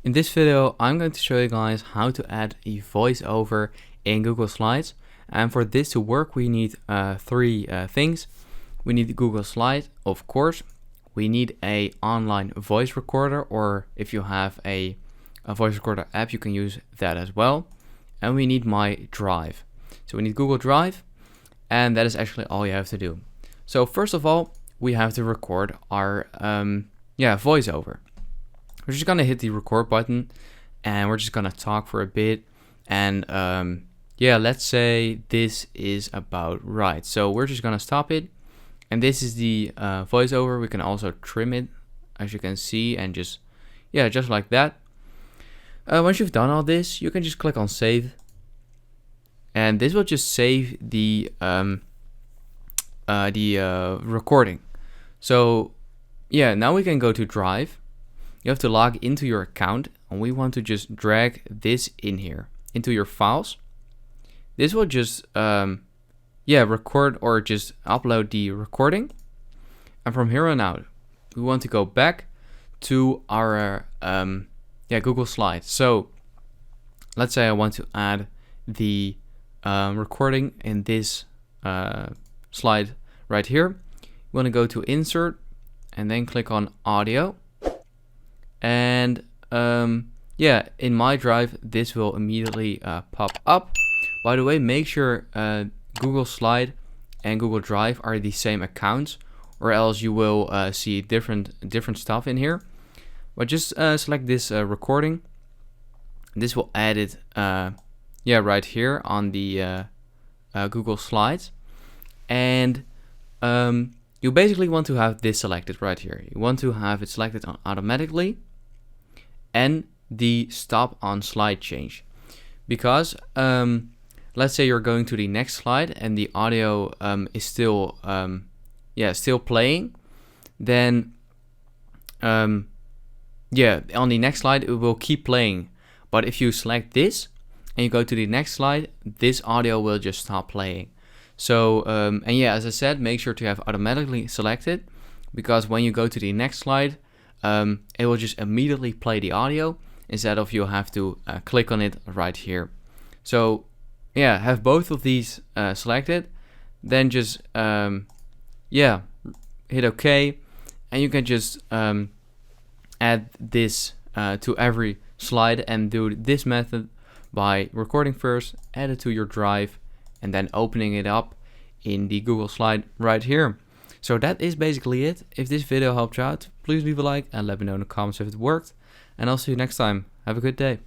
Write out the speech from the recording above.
In this video, I'm going to show you guys how to add a voiceover in Google Slides. And for this to work, we need three things. We need the Google Slide, of course. We need a online voice recorder, or if you have a voice recorder app, you can use that as well. And we need my Drive. So we need Google Drive, and that is actually all you have to do. So first of all, we have to record our voiceover. We're just gonna hit the record button and we're just gonna talk for a bit. And let's say this is about right. So we're just gonna stop it. And this is the voiceover. We can also trim it, as you can see, and just like that. Once you've done all this, you can just click on save. And this will just save the recording. So now we can go to Drive. You have to log into your account, and we want to just drag this in here into your files. This will just record or just upload the recording. And from here on out, we want to go back to our Google Slides. So let's say I want to add the recording in this slide right here. You want to go to Insert and then click on Audio. And in my Drive, this will immediately pop up. By the way, make sure Google Slide and Google Drive are the same accounts, or else you will see different stuff in here. But just select this recording. This will add it right here on the Google Slides. And you basically want to have this selected right here. You want to have it selected automatically, and the stop on slide change, because let's say you're going to the next slide and the audio is still playing, then on the next slide it will keep playing. But if you select this and you go to the next slide, this audio will just stop playing. So as I said, make sure to have automatically selected, because when you go to the next slide, it will just immediately play the audio instead of you have to click on it right here. So have both of these selected, then just hit OK, and you can just add this to every slide and do this method by recording first, add it to your Drive, and then opening it up in the Google Slide right here. So that is basically it. If this video helped you out, please leave a like and let me know in the comments if it worked. And I'll see you next time. Have a good day.